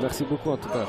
Merci beaucoup en tout cas.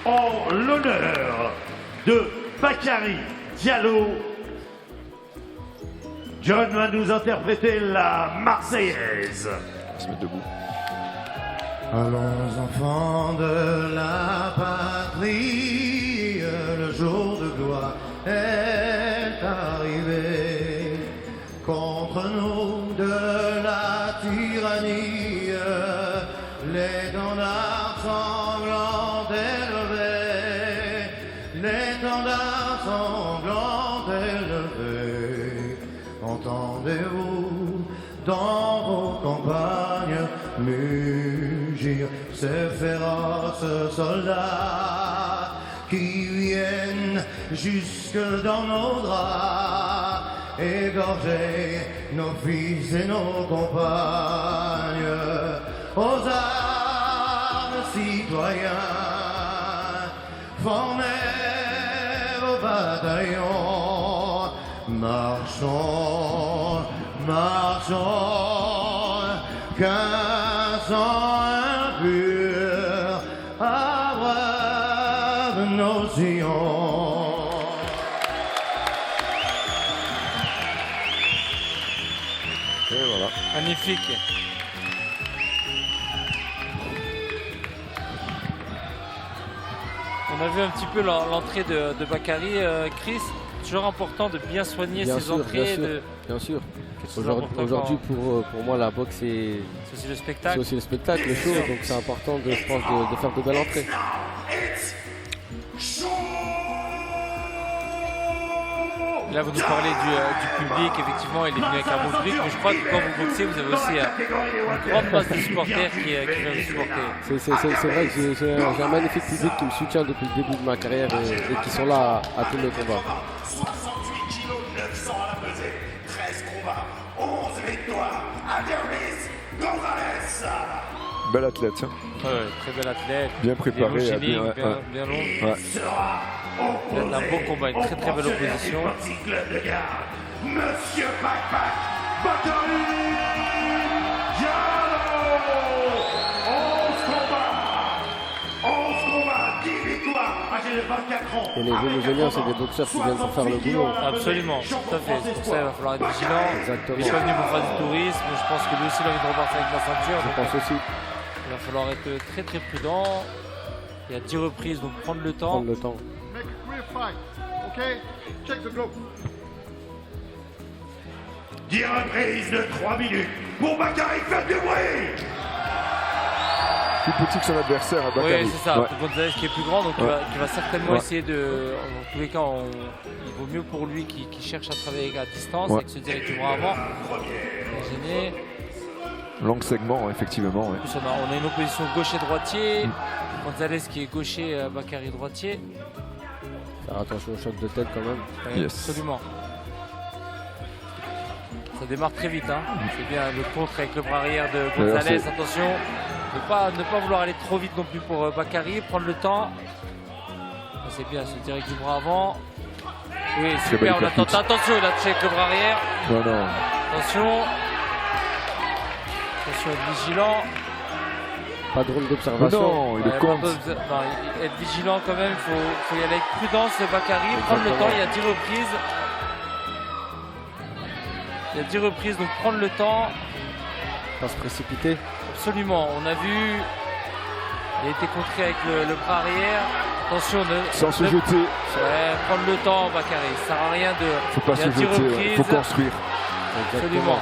En l'honneur de Bakary Diallo, John va nous interpréter la Marseillaise. On va se mettre debout. Allons enfants de la patrie, le jour de gloire est arrivé. Contre nous de la tyrannie, l'étendard sanglant élevé, l'étendard sanglant élevé. Entendez-vous dans vos campagnes mugir ces féroces soldats qui viennent jusque dans nos draps, égorger nos fils et nos compagnes. Aux armes, citoyens, formez vos bataillons, marchons, marchons, qu'un sang impur abreuve nos sillons. Et voilà. Magnifique. On a vu un petit peu l'entrée de Bakary, Chris. Toujours important de bien soigner ses entrées. Bien sûr. C'est Aujourd'hui, pour moi, la boxe, c'est aussi le spectacle. aussi le spectacle, le show. Donc c'est important, je pense, de faire de belles entrées. Là, vous nous parlez du public. Effectivement, il est venu avec un bon public. Mais je crois que quand vous boxez, vous avez aussi une grande masse de supporters qui vient vous supporter. C'est vrai que j'ai un magnifique public qui me soutient depuis le début de ma carrière et qui sont là à tous mes combats. 68 kilos, 900 à la pesée, 13 combats, 11 victoires, Adonis Gonzalez. Bel athlète, hein. Ouais, très bel athlète. Bien préparé, bien long. Ouais. Il a un beau combat, une très belle opposition. Monsieur Backpack, Bakary Diallo. 11 combats, 10 victoires, âgé de 24 ans. Et les Vénézuéliens, c'est des boxeurs qui viennent pour faire le boulot. Absolument, tout à fait. C'est pour ça qu'il va falloir être vigilant. Exactement. Il n'est pas venu pour faire du tourisme. Je pense que lui aussi, il a envie de repartir avec la ceinture. Je pense aussi. Il va falloir être très prudent. Il y a 10 reprises, donc prendre le temps. Prendre le temps. 10 reprises de 3 minutes pour Bakary, faites du bruit. Plus petit que son adversaire, Bakary. Oui, c'est ça. Ouais. Gonzalez qui est plus grand, donc qui va certainement essayer de. En tous les cas, il vaut mieux pour lui qu'il cherche à travailler à distance et de se diriger du bras avant. Gêné. Long segment, effectivement. Ouais. En plus, on a une opposition gaucher-droitier. Gonzalez qui est gaucher, Bakary droitier. Faire attention au choc de tête quand même. Oui, Yes. absolument. Ça démarre très vite. Hein. C'est bien le contre avec le bras arrière de Gonzalez. Attention, ne pas vouloir aller trop vite non plus pour Bakary. Prendre le temps. C'est bien, se dirige du bras avant. Oui, super, on attend. Attention, il a touché avec le bras arrière. Non. Attention. Attention, être vigilant. Pas de drôle d'observation. Non, il est con. Être vigilant quand même, il faut y aller avec prudence, Bakary. Prendre le temps, il y a 10 reprises. Il y a 10 reprises, donc prendre le temps. Pas se précipiter. Absolument, on a vu Il a été contré avec le bras arrière. Attention, Sans se jeter. Ouais, prendre le temps, Bakary. Ça sert à rien de. Faut pas il y se a 10 jeter. reprises. Faut construire. Absolument.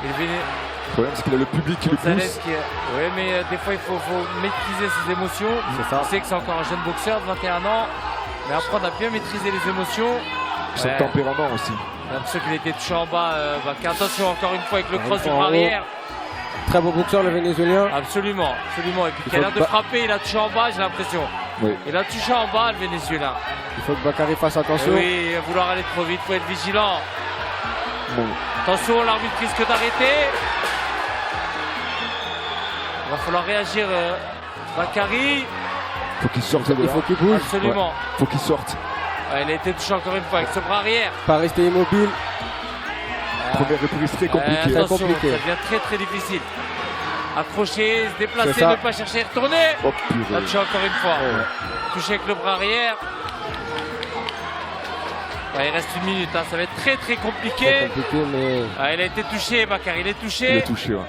Et le Le problème, c'est qu'il a le public qui le Gonzalez pousse. Oui, mais des fois, il faut maîtriser ses émotions. C'est ça. On sait que c'est encore un jeune boxeur de 21 ans. Mais apprendre à bien maîtriser les émotions. Son Ouais. tempérament aussi. J'ai l'impression qu'il était touché en bas. Attention, encore une fois, avec le Encore cross une du fois bras en haut. arrière. Très beau boxeur, le Vénézuélien. Absolument, absolument. Et puis Il qu'il a faut l'air de que frapper, il a touché en bas, j'ai l'impression. Oui. Il a touché en bas, le Vénézuélien. Il faut que Bakary fasse attention. Oui, vouloir aller trop vite, faut être vigilant. Bon. Attention, l'arbitre risque d'arrêter. Il va falloir réagir, Bakary. Faut qu'il sorte de Il là. faut qu'il bouge. Absolument. Faut qu'il sorte. Ouais, il a été touché encore une fois avec ce bras arrière. Pas rester immobile. Première reprise très Ouais, compliquée. attention, compliqué. ça devient très très difficile. Accrocher, se déplacer, C'est ça. ne pas chercher à retourner. Oh Là, purée. touché encore une fois. Touché avec le bras arrière. Ouais, il reste une minute, hein. Ça va être très très compliqué. C'est compliqué, mais Ah, il a été touché, Bakary, il est Il touché. est touché. Ouais.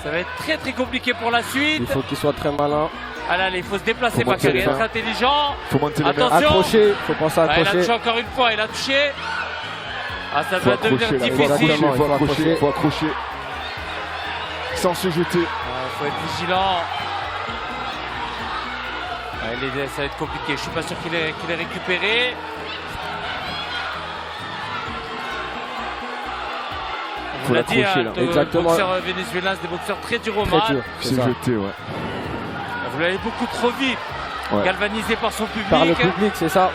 Ça va être très très compliqué pour la suite. il faut qu'il soit très malin. Allez, il faut se déplacer, Faut monter Bakary, les être mains. intelligent. Faut monter les mains. Attention. Accrocher, faut penser à Ah, il a touché accrocher. encore une fois, il a touché. Ah, ça Faut va devenir accrocher là. Faut difficile. accrocher. Exactement, il Faut faut accrocher. accrocher. Faut accrocher. Sans se jeter. Il faut être vigilant. Ça va être compliqué. Je suis pas sûr qu'il ait récupéré. On Faut vous l'a dit, l'accrocher, hein, là. les Exactement. boxeurs vénézuéliens, c'est des boxeurs très durs au Très mal. dur. Qui C'est s'est ça. jeté, ouais. Vous l'avez beaucoup trop vite. Ouais. Galvanisé par son public. Par le public, c'est ça.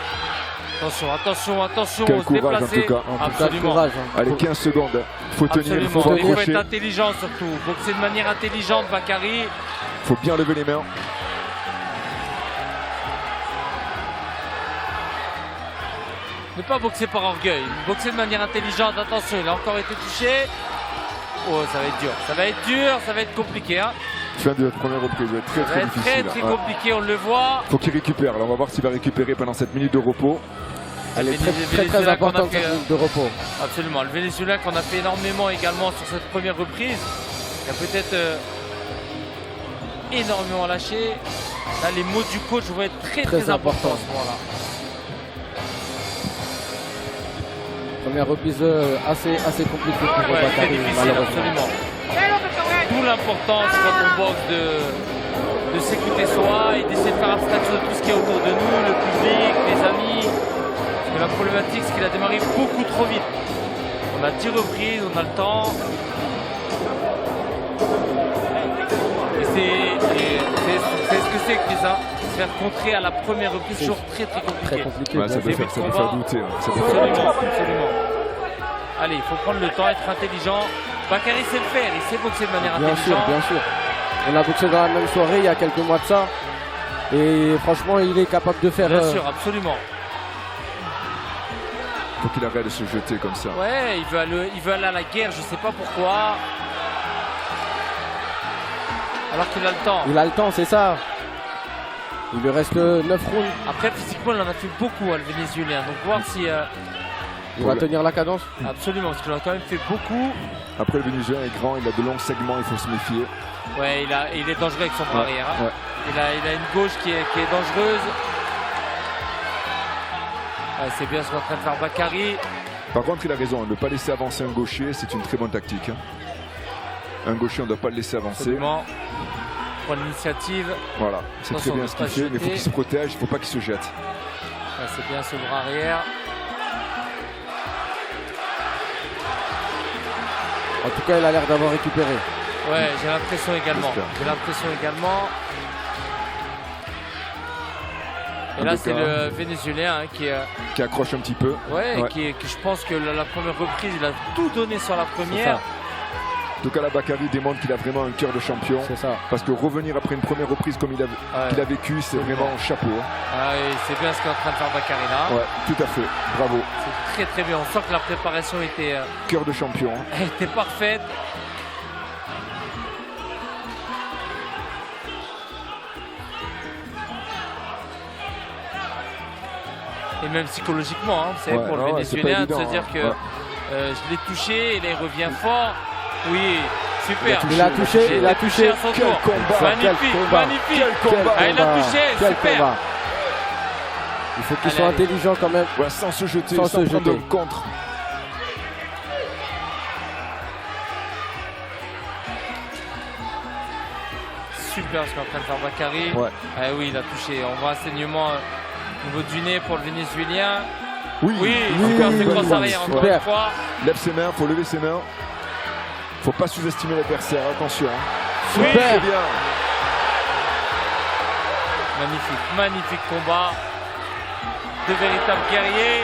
Attention, attention, attention. Quel On se courage, en déplacer. tout cas. En tout cas, Absolument. courage. Hein. Allez, 15 secondes. Faut tenir, Absolument. faut Il faut accrocher. être intelligent surtout. Boxer de manière intelligente, Bakary. Faut bien lever les mains. Ne pas boxer par orgueil. Boxer de manière intelligente. Attention, il a encore été touché. Oh, ça va être dur. Ça va être dur, ça va être compliqué. Hein. Fin de la première reprise. Ça va être très Ça va très être difficile. très très là. Ouais. compliqué, on le voit. Faut qu'il récupère. Là, on va voir s'il va récupérer pendant cette minute de repos. Elle est Le très très Venezuela qu'on a importante fait, cette minute de repos. Absolument. Le Venezuela qu'on a fait énormément également sur cette première reprise. Il a peut-être énormément lâché. Là, les mots du coach vont être très Très très importants important. à ce moment-là. Première reprise assez compliquée pour Ouais, très Bakary, difficile, malheureusement. absolument. D'où l'importance quand on boxe de s'écouter soi et d'essayer de faire abstraction de tout ce qui est autour de nous, le public, les amis. Parce que la problématique, c'est qu'il a démarré beaucoup trop vite. On a 10 reprises, on a le temps. Et c'est ce que c'est, Chris, hein. Se faire contrer à la première reprise, toujours très très compliqué. Très compliqué. Ouais, ça bien peut sûr. faire douter. Hein. Ça peut faire douter. Absolument, absolument. Allez, il faut prendre le temps, être intelligent. Bakary sait le faire, il sait boxer de manière Bien sûr, intelligente. bien sûr. On a boxé dans la même soirée il y a quelques mois de ça. Et franchement, il est capable de faire. Bien sûr, absolument. Faut qu'il arrête de se jeter comme ça. Ouais, il veut aller à la guerre, je sais pas pourquoi. Alors qu'il a le temps. Il a le temps, c'est ça. Il lui reste 9 rounds. Après, physiquement, il en a fait beaucoup, hein, le Vénézuélien. Donc, voir si. Il va tenir la cadence. Absolument, parce qu'il en a quand même fait beaucoup. Après, le Vénézuélien est grand, il a de longs segments, il faut se méfier. Ouais, il est dangereux avec son bras arrière. Hein. Ouais. Il a une gauche qui est dangereuse. Ouais, c'est bien ce qu'est en train de faire Bakary. Par contre, il a raison, ne pas laisser avancer un gaucher, c'est une très bonne tactique. Hein. Un gaucher, on ne doit pas le laisser avancer. Absolument. Prendre l'initiative. Voilà, c'est très Attention bien de ce pas qu'il fait, mais il faut jeter. qu'il se protège, il ne faut pas qu'il se jette. Ouais, c'est bien ce bras arrière. En tout cas, il a l'air d'avoir récupéré. Ouais, j'ai l'impression également. J'espère. J'ai l'impression également. Et En là, tout c'est cas, le Vénézuélien hein, qui accroche un petit peu. ouais, Ouais. qui je pense que la première reprise, il a tout donné sur la première. En tout cas, la Bakary démontre qu'il a vraiment un cœur de champion. C'est ça. Parce que revenir après une première reprise comme Ouais. qu'il a vécu, c'est vraiment un chapeau. Hein. Ah, et c'est bien ce qu'est en train de faire Bakary là. Ouais, tout à fait. Bravo. C'est très très bien. On sent que la préparation était, Cœur de champion. Hein. elle était parfaite. Et même psychologiquement, hein, vous savez, Ouais, pour le ouais, c'est Vénézuélien, pas de se évident, dire hein. que Ouais. je l'ai touché et là il revient fort. Oui, Super. Il a touché, il a touché. à son Quel tour. combat. Magnifique, Quel combat. magnifique. Quel combat. Ah, il a touché, Quel super. combat. Il faut qu'ils Allez, soient allez. intelligents quand même. Ouais, sans se jeter, Sans sans se prendre jeter. de contre. Super ce qu'est en train de faire Bakary. Ouais. Ah oui, il a touché. On voit un saignement au niveau du nez pour le Vénézuélien. Oui, Oui, oui, super oui, séquence oui, arrière encore super. une fois. Lève ses mains, faut lever ses mains. Faut pas sous-estimer l'adversaire, attention. Hein. Oui. Très bien. Magnifique, magnifique combat. De véritables guerriers.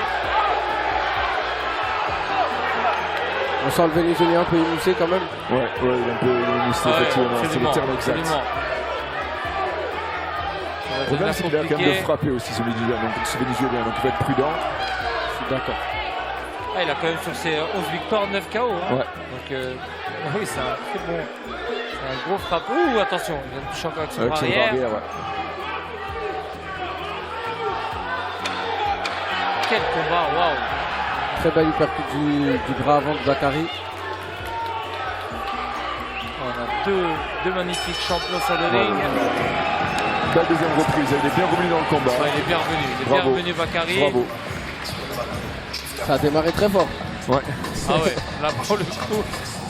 On sent le Vénézuélien un peu émoussé quand même. Ouais, il est un peu émoussé, Ouais, effectivement. C'est le absolument, terme exact. absolument. Ça va Le problème, devenir c'est qu'il a quand même de compliqué. frapper aussi, ce Vénézuélien, donc il faut être prudent. Je suis d'accord. Ah, il a quand même sur ses 11 victoires 9 KO. Hein. Ouais. Donc oui, c'est un très bon. C'est un gros frappe. Ouh, attention, il vient de toucher encore avec son Avec bras son arrière. arrière, ouais. Quel combat, waouh. Très belle uppercut du bras avant de Bakary. On a deux magnifiques champions sur le ring. La deuxième reprise, il est bien revenu dans le combat. Ouais, il est bien revenu. Il est Bravo. bien revenu, Bakary. Bravo. Ça a démarré très fort. Ouais. Ah ouais, là pour le coup,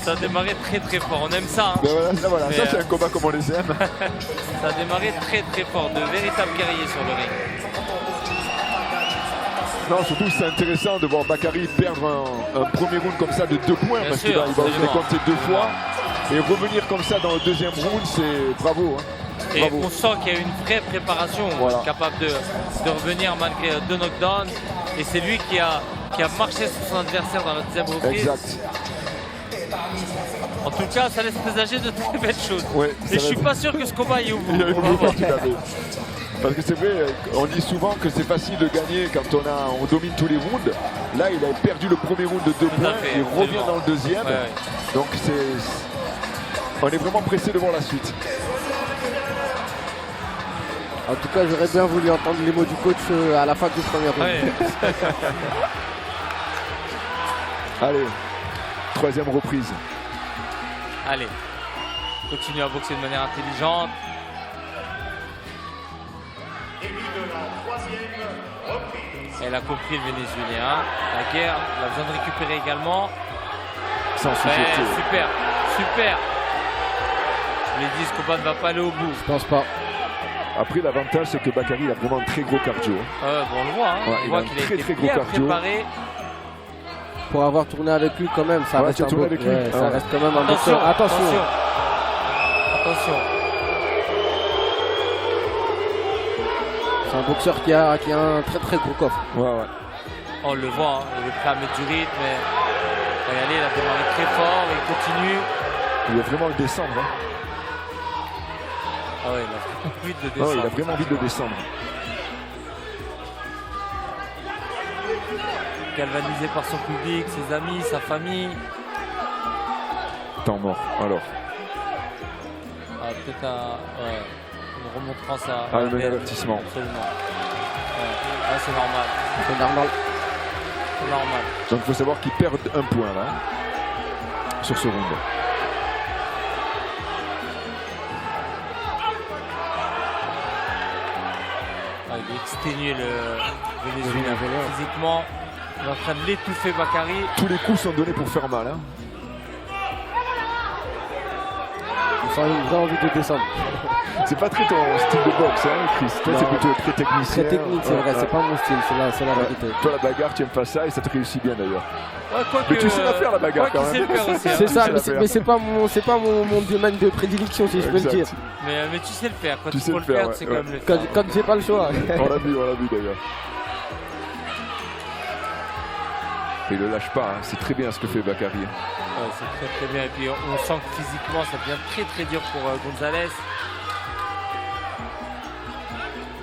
ça a démarré très très fort. On aime ça. Hein. Ben voilà, Mais, ça c'est un combat comme on les aime. Ça a démarré très très fort. De véritables guerriers sur le ring. Non, surtout c'est intéressant de voir Bakary perdre un premier round comme ça de 2 points Bien parce sûr, qu'il va aussi les absolument. compter 2 fois et revenir comme ça dans le deuxième round, c'est bravo. Hein. Et Bravo. on sent qu'il y a une vraie préparation, Voilà. capable de revenir malgré 2 knockdowns. Et c'est lui qui a marché sur son adversaire dans la deuxième reprise. Exact. En tout cas, ça laisse présager de très belles choses. Ouais, ça Et je suis va- pas sûr que ce combat aille au bout. Il y a une On va voir. tout à fait. Parce que c'est vrai, on dit souvent que c'est facile de gagner quand on domine tous les rounds. Là, il a perdu le premier round de 2 Tout à points, fait, il absolument. revient dans le deuxième. Ouais, ouais. Donc on est vraiment pressé de voir la suite. En tout cas, j'aurais bien voulu entendre les mots du coach à la fin du premier round. Ouais. Allez, troisième reprise. Allez, continue à boxer de manière intelligente. Elle a compris le Vénézuélien. La guerre, il a besoin de récupérer également. Sans Ouais, sous-jeter. super, super. Je l'ai dit, ce combat ne va pas aller au bout. Je pense pas. Après, l'avantage, c'est que Bakary a vraiment un très gros cardio. Bon, on le voit, hein. Ouais, On il voit a un qu'il a très, été très gros bien cardio. préparé. Pour avoir tourné avec lui quand même, ça Ouais, reste tu as un tourné beau- avec lui. ouais, Ah ça ouais. reste quand même un Attention, boxeur. Attention. attention. C'est un boxeur qui a un très très gros coffre. Ouais, ouais. On le voit, hein. Il est prêt à mettre du rythme. Mais... Regardez, il a démarré très fort, il continue. Il va vraiment le descendre. Hein. Ah ouais, il a envie de Ah ouais, descendre. il a vraiment envie de le descendre. Galvanisé par son public, ses amis, sa famille. Temps mort. Alors, Ah, peut-être une remontrance à. Ah, un avertissement. Absolument. Ouais. Ah, c'est normal. C'est normal. C'est normal. donc il faut savoir qu'il perd un point là, sur ce round. Ah, il est exténué le Vénézuélien. Vénézuélien. Physiquement, il est en train de l'étouffer Bakary. Tous les coups sont donnés pour faire mal. Hein. Il sent une vraie envie de descendre. C'est pas très ton style de boxe, hein, Chris. Toi, Non. c'est plutôt très technicien. Très technique, c'est vrai. Ouais. C'est pas mon style. C'est la Ouais. vérité. Toi, la bagarre, tu aimes pas ça et ça te réussit bien d'ailleurs. Ouais, quoique, Mais tu sais la faire, la bagarre, quoi quand qu'il même. sait le faire aussi, hein. C'est ça, sais la faire. mais c'est pas mon domaine de prédilection, si je peux le Exact. dire. Mais tu sais le faire. Quand Tu il sais faut le le faire, faire, c'est ouais, quand même le Quand, faire. quand j'ai pas le choix. On l'a vu d'ailleurs. Il le lâche pas, hein. C'est très bien ce que fait Bakary. Ouais, c'est très très bien. Et puis on sent que physiquement, ça devient très très dur pour Gonzalez.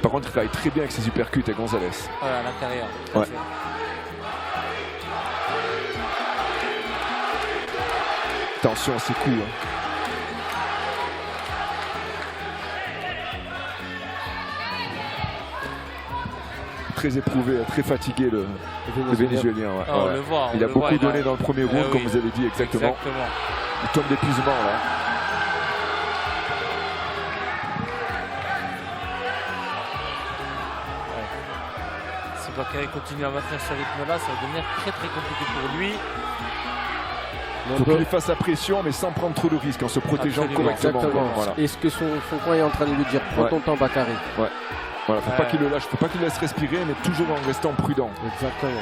Par contre, il travaille très bien avec ses uppercuts à Gonzalez. Ouais, à l'intérieur. tout à Ouais. fait. Attention à ses coups. Hein. Très éprouvé, très fatigué le Vénézuélien. Ouais. Ah, on Ouais. le voit. Il a beaucoup donné dans le premier round, Eh comme oui. vous avez dit exactement. Exactement. Il tombe d'épuisement là. Si Bakary continue à maintenir ce rythme-là, ça va devenir très très compliqué pour lui. Il faut qu'il fasse la pression, mais sans prendre trop de risques, en se protégeant Absolument. correctement. Exactement. Voilà. Et ce que son coin est en train de lui dire, prends Ouais. ton temps, Bakary. Voilà, faut pas qu'il le lâche, faut pas qu'il le laisse respirer, mais toujours en restant prudent. Exactement.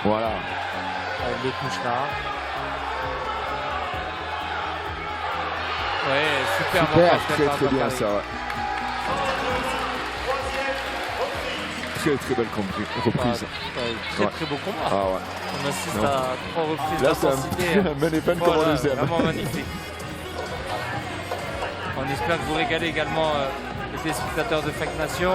Voilà. Avec les touches là. Ouais, super. Super, montage Très par très bien Bakary. ça. Ouais. Très très belle reprise. Très Ouais. très beau combat. Ah ouais. On assiste Non. à 3 reprises Là c'est d'intensité. un main event comme on les aime. Vraiment magnifique. On espère que vous régalez également les téléspectateurs de Fight Nation.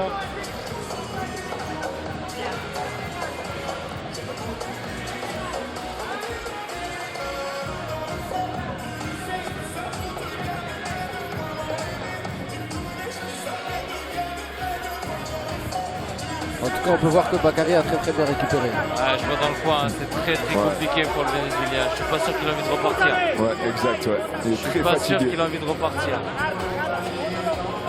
En tout cas, on peut voir que Bakary a très très bien récupéré. Ah, je vois dans le coin, hein, c'est très très Ouais. compliqué pour le Vénézuélien. Je suis pas sûr qu'il a envie de repartir. Ouais, exact, ouais. Il est Je suis très pas sûr fatigué. qu'il a envie de repartir.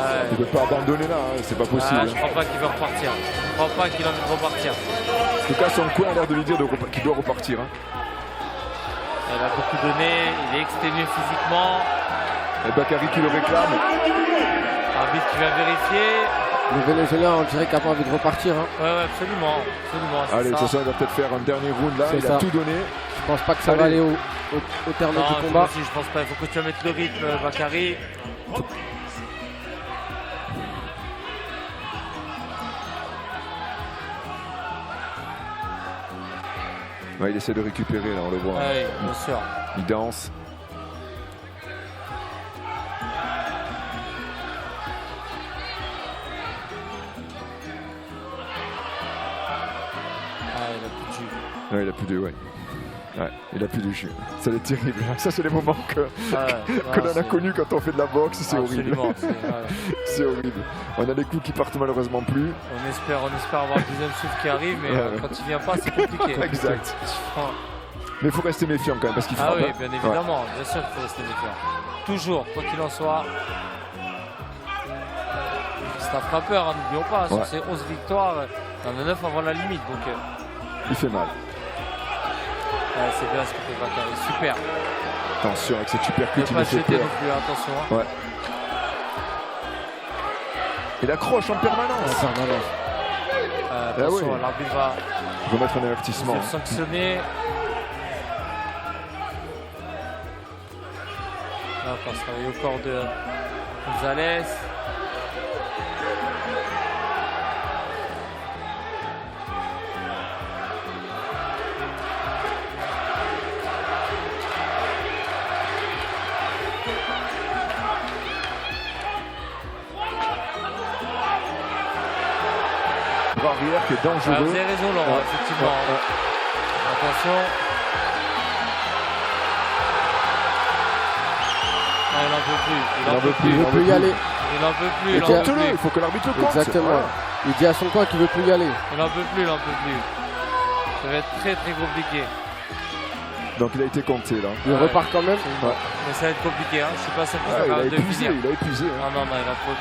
Il ne peut pas abandonner là, hein, c'est pas possible. Je crois pas qu'il veut repartir. Je crois pas qu'il a envie de repartir. En tout cas, son coin a l'air de lui dire qu'il doit repartir. Hein. Il a beaucoup donné, il est exténué physiquement. Et Bakary qui le réclame. Arbitre qui va vérifier. Le Vénézuélien, on dirait qu'il n'a pas envie de repartir. Hein. Ouais, absolument. Absolument, c'est Allez, de ça. toute façon, il va peut-être faire un dernier round là. C'est Il ça. a tout donné. Je pense pas que ça va Allez. aller au terme Non, du moi combat. aussi, je pense pas. Il faut que tu mettes le rythme, Bakary. Ouais, il essaie de récupérer là, on le voit. Oui, bien sûr. Il danse. Ah, il a plus de jus. Ouais, il a plus de. Ouais. Ouais, il a plus de jus. Ça c'est terrible. Ça, c'est les moments que Ah, que non, l'on a c'est- connus quand on fait de la boxe. C'est horrible. Absolument. Ouais. C'est horrible. On a des coups qui partent malheureusement plus. On espère avoir le deuxième souffle qui arrive, mais Ouais. quand il vient pas, c'est compliqué. Exact. Oh. Mais il faut rester méfiant quand même parce qu'il Ah frappe. oui, hein. bien évidemment, bien sûr qu'il faut rester méfiant. Toujours, quoi qu'il en soit. C'est un frappeur, hein, n'oublions pas, sur Ouais. ses 11 victoires, il y en a 9 avant la limite, donc Il fait mal. ouais, c'est bien ce que fait Bakary, super. Attention avec cette Ne supercute, il pas me fait jeter peur. non plus, attention. Hein. Ouais. Il accroche en permanence. Attention, ouais. l'arbitre va Remettre un avertissement. le sanctionner. Là, on va se travailler au corps de Gonzalez. Bras arrière qui est Ah, vous dangereux. avez raison, Laurent, Ouais. effectivement. Ouais, Attention. Ah, il n'en peut plus. Il en veut plus. Il veut plus y aller. Il n'en peut plus. Et Il en tiens, peut Compte-le, plus. il faut que l'arbitre le compte. Exactement. Ouais. Il dit à son coin qu'il veut plus y aller. Il n'en peut plus. Il n'en peut plus. Ça va être très très compliqué. Donc il a été compté là. Il Ouais. repart quand même. Ouais. Mais ça va être compliqué. Hein. Je suis pas sûr qu'il Ah, soit il a capable de épuisé, finir. il a épuisé. hein. Non, il a pas.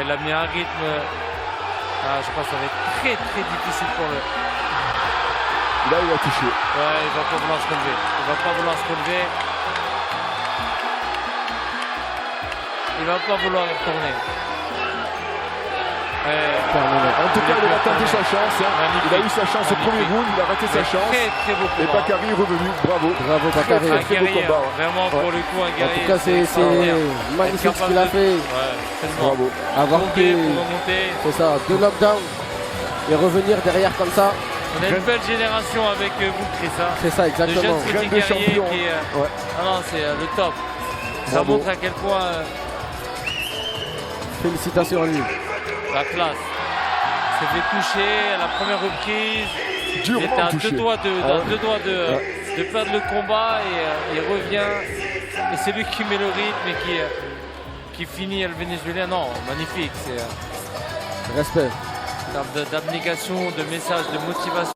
Elle a mis un rythme. Ah, je pense que ça va être très très difficile pour le. Là il a touché. Ouais, il va pas vouloir se relever. Il va pas vouloir se relever. Il va pas vouloir retourner. Ouais. Terminé. En tout cas il a tenté sa chance. hein. Magnifique. Il a eu sa chance au premier Magnifique. round, il a raté sa chance. Très très beau Et combat. Bakary est revenu, bravo. Bravo Bakary. Un très beau guerrier, combat, ouais. vraiment pour le coup un En guerrier. tout cas, c'est extraordinaire. magnifique Être ce qu'il a capable fait. Ouais, tellement. Bravo. Avoir Tomber pris, pour remonter. c'est ça, 2 knockdowns et revenir derrière comme ça. On a une belle génération avec vous, Chris. Hein. C'est ça, De exactement. jeunes petits Reine des guerriers champions. qui. Ouais. Ah non, c'est le top. Ça Bravo. montre à quel point Félicitations à lui. la classe. S'est fait toucher à la première reprise. Il était Durement à touché. deux doigts de, Ah ouais. de perdre le combat et il revient. Et c'est lui qui met le rythme et qui finit le Vénézuélien. Non, magnifique. C'est Respect. en termes d'abnégation, de message, de motivation.